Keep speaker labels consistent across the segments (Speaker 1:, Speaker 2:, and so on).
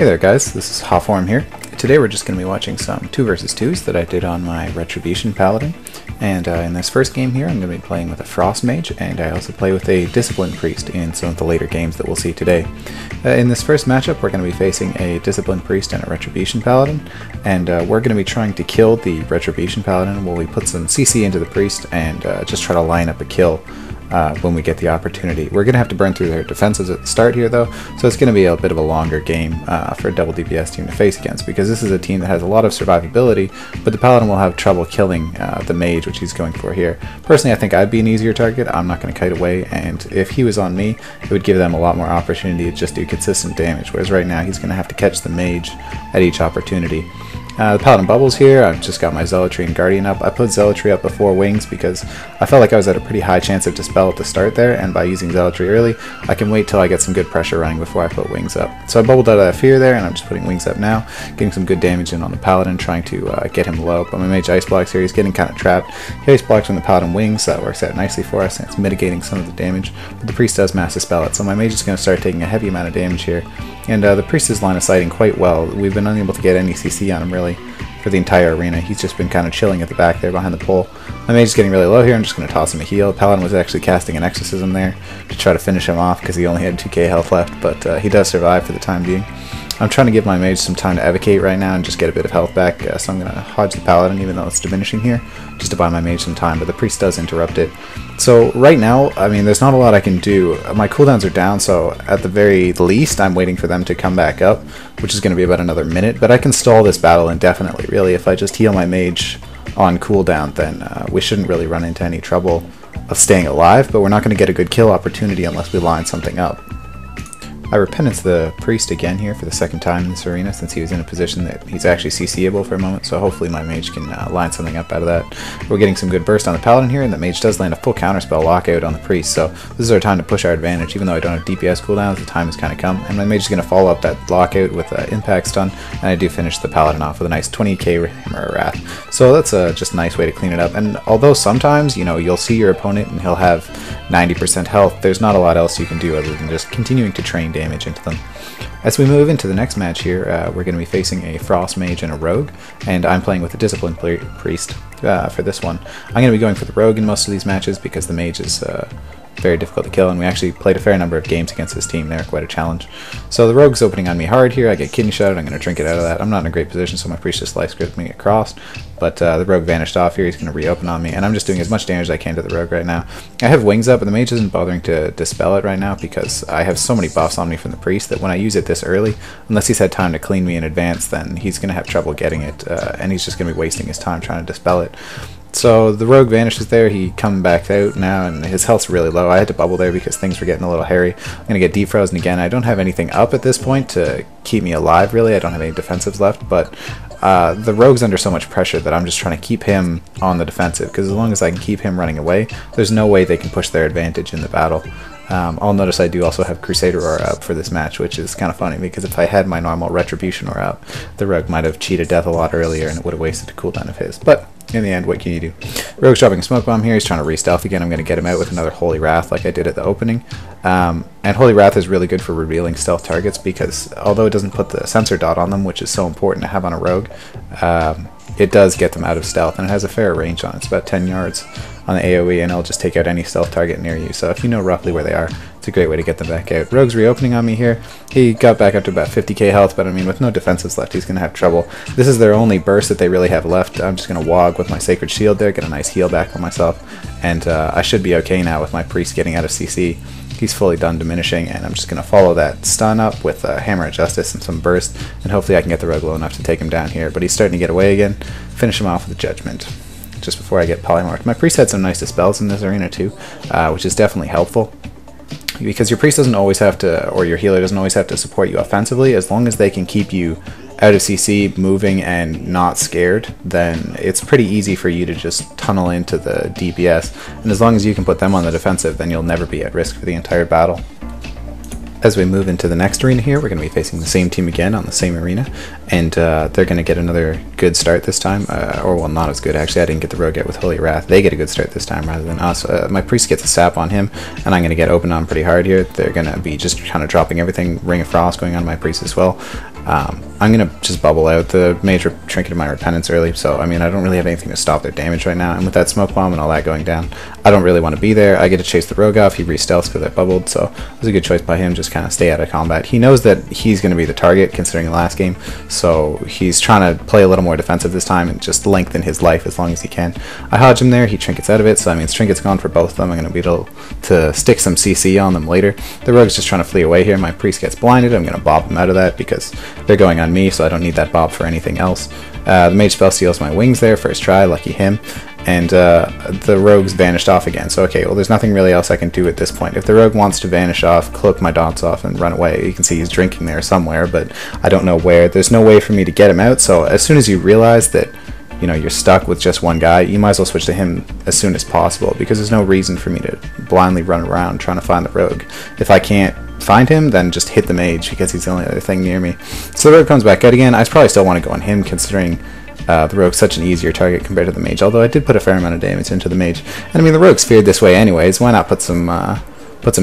Speaker 1: Hey there guys, this is Hotform here. Today we're just going to be watching some 2 versus 2s that I did on my Retribution Paladin. And in this first game here I'm going to be playing with a Frost Mage, and I also play with a Discipline Priest in some of the later games that we'll see today. In this first matchup we're going to be facing a Discipline Priest and a Retribution Paladin, and we're going to be trying to kill the Retribution Paladin while we put some CC into the Priest and just try to line up a kill when we get the opportunity. We're going to have to burn through their defenses at the start here though, so it's going to be a bit of a longer game for a double DPS team to face against, because this is a team that has a lot of survivability, but the Paladin will have trouble killing the Mage, which he's going for here. Personally, I think I'd be an easier target. I'm not going to kite away, and if he was on me, it would give them a lot more opportunity to just do consistent damage, whereas right now he's going to have to catch the Mage at each opportunity. The Paladin bubbles here. I've just got my Zealotry and Guardian up. I put Zealotry up before Wings because I felt like I was at a pretty high chance of Dispel at the start there, and by using Zealotry early, I can wait till I get some good pressure running before I put Wings up. So I bubbled out of that fear there, and I'm just putting Wings up now, getting some good damage in on the Paladin, trying to get him low. But my Mage Ice Blocks here, he's getting kind of trapped. He Ice Blocks from the Paladin Wings, so that works out nicely for us, and it's mitigating some of the damage. But the Priest does Mass Dispel it, so my Mage is going to start taking a heavy amount of damage here. And the Priest is line of sighting quite well. We've been unable to get any CC on him really for the entire arena. He's just been kind of chilling at the back there behind the pole. My Mage is getting really low here. I'm just going to toss him a heal. Paladin was actually casting an Exorcism there to try to finish him off because he only had 2k health left, but he does survive for the time being. I'm trying to give my Mage some time to evocate right now and just get a bit of health back, so I'm going to hodge the Paladin even though it's diminishing here, just to buy my Mage some time, but the Priest does interrupt it. So right now, I mean, there's not a lot I can do. My cooldowns are down, so at the very least I'm waiting for them to come back up, which is going to be about another minute, but I can stall this battle indefinitely, really. If I just heal my Mage on cooldown, then we shouldn't really run into any trouble of staying alive, but we're not going to get a good kill opportunity unless we line something up. I Repentance the Priest again here for the second time in this arena, since he was in a position that he's actually CCable for a moment, so hopefully my Mage can line something up out of that. We're getting some good burst on the Paladin here, and the Mage does land a full counterspell lockout on the Priest, so this is our time to push our advantage. Even though I don't have DPS cooldowns, the time has kind of come, and my Mage is going to follow up that lockout with Impact Stun, and I do finish the Paladin off with a nice 20k Hammer of Wrath. So that's just a nice way to clean it up, and although sometimes, you know, you'll see your opponent and he'll have 90% health, there's not a lot else you can do other than just continuing to train damage into them. As we move into the next match here, we're going to be facing a Frost Mage and a Rogue, and I'm playing with a Discipline Priest for this one. I'm going to be going for the Rogue in most of these matches because the Mage is very difficult to kill, and we actually played a fair number of games against this team. They're quite a challenge. So the Rogue's opening on me hard here. I get Kidney Shot. I'm going to drink it out of that. I'm not in a great position, so my Priest just life scripted me across, but the Rogue vanished off here. He's going to reopen on me, and I'm just doing as much damage as I can to the Rogue right now. I have Wings up, but the Mage isn't bothering to dispel it right now because I have so many buffs on me from the Priest that when I use it this early, unless he's had time to clean me in advance, then he's going to have trouble getting it, and he's just going to be wasting his time trying to dispel it. So the Rogue vanishes there. He comes back out now, and his health's really low. I had to bubble there because things were getting a little hairy. I'm going to get defrozen again. I don't have anything up at this point to keep me alive, really. I don't have any defensives left, but the Rogue's under so much pressure that I'm just trying to keep him on the defensive, because as long as I can keep him running away, there's no way they can push their advantage in the battle. I'll notice I do also have Crusader Aura up for this match, which is kind of funny, because if I had my normal Retribution Aura up, the Rogue might have cheated death a lot earlier and it would have wasted a cooldown of his. But in the end, what can you do? Rogue's dropping a Smoke Bomb here. He's trying to re-stealth again. I'm going to get him out with another Holy Wrath like I did at the opening. And Holy Wrath is really good for revealing stealth targets, because although it doesn't put the sensor dot on them, which is so important to have on a Rogue, it does get them out of stealth, and it has a fair range on it. It's about 10 yards on the AoE, and it'll just take out any stealth target near you. So if you know roughly where they are, it's a great way to get them back out. Rogue's reopening on me here. He got back up to about 50k health, but I mean, with no defenses left, he's going to have trouble. This is their only burst that they really have left. I'm just going to Wog with my Sacred Shield there, get a nice heal back on myself, and I should be okay now with my Priest getting out of CC. He's fully done diminishing, and I'm just going to follow that stun up with a Hammer of Justice and some burst, and hopefully I can get the Rogue low enough to take him down here. But he's starting to get away again. Finish him off with a Judgment just before I get polymorphed. My Priest had some nice dispels in this arena too, which is definitely helpful, because your Priest doesn't always have to, or your healer doesn't always have to support you offensively. As long as they can keep you out of CC, moving, and not scared, then it's pretty easy for you to just tunnel into the DPS, and as long as you can put them on the defensive, then you'll never be at risk for the entire battle. As we move into the next arena here, we're going to be facing the same team again on the same arena, and they're going to get another good start this time, or well, not as good actually. I didn't get the Rogue yet with Holy Wrath. They get a good start this time rather than us. My Priest gets a sap on him, and I'm going to get open on pretty hard here. They're going to be just kind of dropping everything. Ring of Frost going on my Priest as well. I'm going to just bubble out. The mage trinketed my repentance early, so I mean I don't really have anything to stop their damage right now, and with that smoke bomb and all that going down, I don't really want to be there. I get to chase the rogue off. He re-stealths because I bubbled, so it was a good choice by him, just kind of stay out of combat. He knows that he's going to be the target considering the last game, so he's trying to play a little more defensive this time and just lengthen his life as long as he can. I hodge him there, he trinkets out of it, so I mean trinket's gone for both of them. I'm going to be able to stick some CC on them later. The rogue's just trying to flee away here. My priest gets blinded. I'm going to bob him out of that because they're going on me, so I don't need that bob for anything else. The mage spell steals my wings there, first try, lucky him, and the rogue's vanished off again. So okay, well there's nothing really else I can do at this point. If the rogue wants to vanish off, cloak my dots off and run away, you can see he's drinking there somewhere, but I don't know where. There's no way for me to get him out, so as soon as you realize that you're stuck with just one guy, you might as well switch to him as soon as possible, because there's no reason for me to blindly run around trying to find the rogue. If I can't find him, then just hit the mage because he's the only other thing near me. So the rogue comes back out again. I probably still want to go on him considering the rogue's such an easier target compared to the mage, although I did put a fair amount of damage into the mage. And I mean the rogue's feared this way anyways, why not put some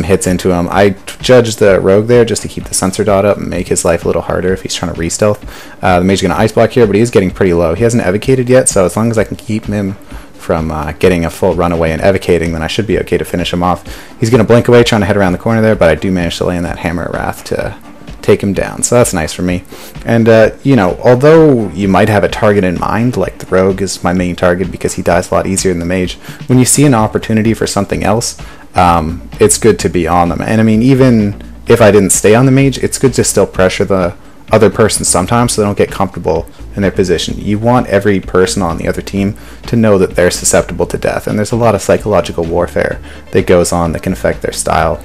Speaker 1: hits into him. I judged the rogue there just to keep the sensor dot up and make his life a little harder if he's trying to re-stealth. The mage is going to ice block here, but he is getting pretty low. He hasn't evocated yet, so as long as I can keep him from getting a full runaway and evocating, then I should be okay to finish him off. He's going to blink away trying to head around the corner there, but I do manage to land that Hammer of Wrath to take him down, so that's nice for me. And although you might have a target in mind, like the rogue is my main target because he dies a lot easier than the mage, when you see an opportunity for something else, it's good to be on them. And I mean, even if I didn't stay on the mage, it's good to still pressure the other person sometimes so they don't get comfortable in their position. You want every person on the other team to know that they're susceptible to death, and there's a lot of psychological warfare that goes on that can affect their style.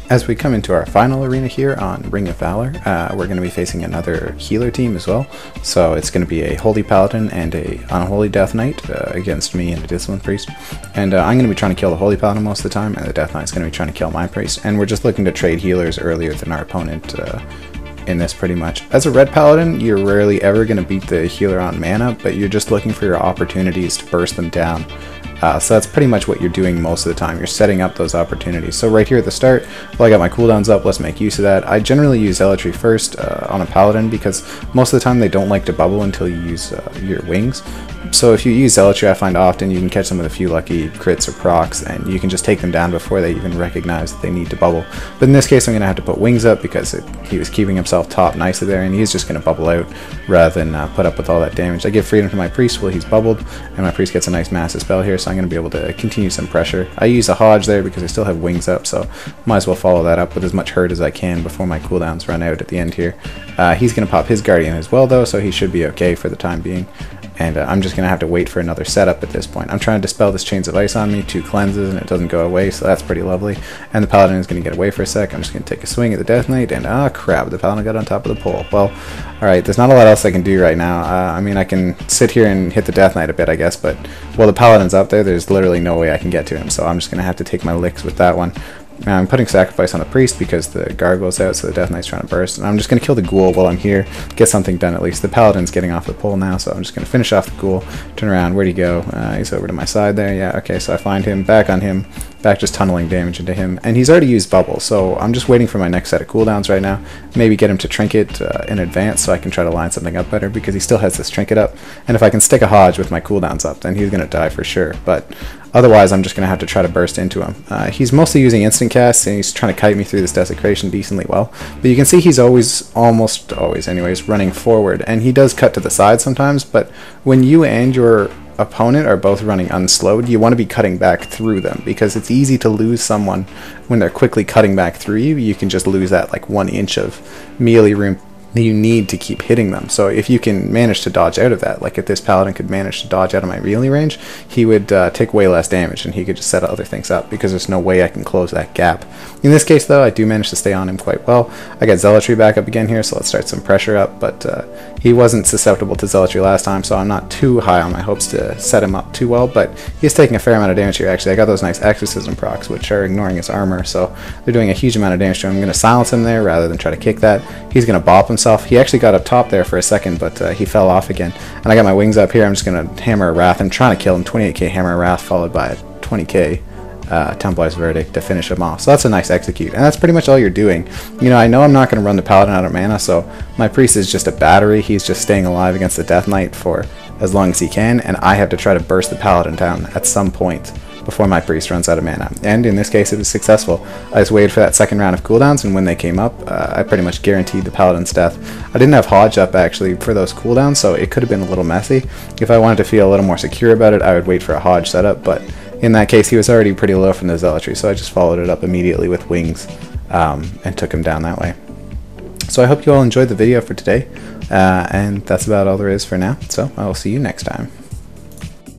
Speaker 1: As we come into our final arena here on Ring of Valor, we're going to be facing another healer team as well. So it's going to be a Holy Paladin and a Unholy Death Knight against me and a Discipline Priest. And I'm going to be trying to kill the Holy Paladin most of the time, and the Death Knight's going to be trying to kill my priest. And we're just looking to trade healers earlier than our opponent in this pretty much. As a Red Paladin, you're rarely ever going to beat the healer on mana, but you're just looking for your opportunities to burst them down. So that's pretty much what you're doing most of the time. You're setting up those opportunities. So right here at the start, well, I got my cooldowns up, let's make use of that. I generally use Zealotry first on a Paladin because most of the time they don't like to bubble until you use your wings. So if you use Zealotry, I find often you can catch them with a few lucky crits or procs, and you can just take them down before they even recognize that they need to bubble. But in this case, I'm going to have to put wings up because he was keeping himself top nicely there, and he's just going to bubble out rather than put up with all that damage. I give freedom to my priest while he's bubbled, and my priest gets a nice massive spell here, so I'm going to be able to continue some pressure. I use a Hodge there because I still have wings up, so might as well follow that up with as much hurt as I can before my cooldowns run out at the end here. He's going to pop his Guardian as well, though, so he should be okay for the time being. And I'm just going to have to wait for another setup at this point. I'm trying to dispel this Chains of Ice on me, 2 cleanses, and it doesn't go away, so that's pretty lovely. And the Paladin is going to get away for a sec. I'm just going to take a swing at the Death Knight, and crap, the Paladin got on top of the pole. Well, alright, there's not a lot else I can do right now. I mean, I can sit here and hit the Death Knight a bit, I guess, but while the Paladin's up there, there's literally no way I can get to him, so I'm just going to have to take my licks with that one. I'm putting Sacrifice on the Priest because the Gargoyle's out, so the Death Knight's trying to burst. And I'm just going to kill the Ghoul while I'm here, get something done at least. The Paladin's getting off the pole now, so I'm just going to finish off the Ghoul, turn around. Where'd he go? He's over to my side there. Yeah, okay, so I find him, back on him, back just tunneling damage into him. And he's already used Bubble, so I'm just waiting for my next set of cooldowns right now. Maybe get him to Trinket in advance so I can try to line something up better because he still has this Trinket up. And if I can stick a Hodge with my cooldowns up, then he's going to die for sure. But otherwise, I'm just going to have to try to burst into him. He's mostly using instant casts, and he's trying to kite me through this Desecration decently well. But you can see he's almost always anyways, running forward. And he does cut to the side sometimes, but when you and your opponent are both running unslowed, you want to be cutting back through them because it's easy to lose someone when they're quickly cutting back through you. You can just lose that like 1 inch of melee room you need to keep hitting them. So if you can manage to dodge out of that, like if this Paladin could manage to dodge out of my melee range, he would take way less damage and he could just set other things up because there's no way I can close that gap. In this case though, I do manage to stay on him quite well. I got Zealotry back up again here, so let's start some pressure up, but he wasn't susceptible to Zealotry last time, so I'm not too high on my hopes to set him up too well, but he's taking a fair amount of damage here actually. I got those nice Exorcism procs which are ignoring his armor, so they're doing a huge amount of damage to him. I'm going to silence him there rather than try to kick that. He's going to bop himself. He actually got up top there for a second, but he fell off again. And I got my wings up here. I'm just going to Hammer of Wrath. I'm trying to kill him. 28k Hammer of Wrath followed by a 20k Templar's Verdict to finish him off. So that's a nice execute, and that's pretty much all you're doing. You know, I know I'm not going to run the Paladin out of mana, so my priest is just a battery. He's just staying alive against the Death Knight for as long as he can, and I have to try to burst the Paladin down at some point before my priest runs out of mana. And in this case it was successful. I just waited for that second round of cooldowns, and when they came up, I pretty much guaranteed the Paladin's death. I didn't have Hodge up actually for those cooldowns, so it could have been a little messy. If I wanted to feel a little more secure about it, I would wait for a Hodge setup, but in that case he was already pretty low from the Zealotry, so I just followed it up immediately with Wings and took him down that way. So I hope you all enjoyed the video for today, and that's about all there is for now, so I will see you next time.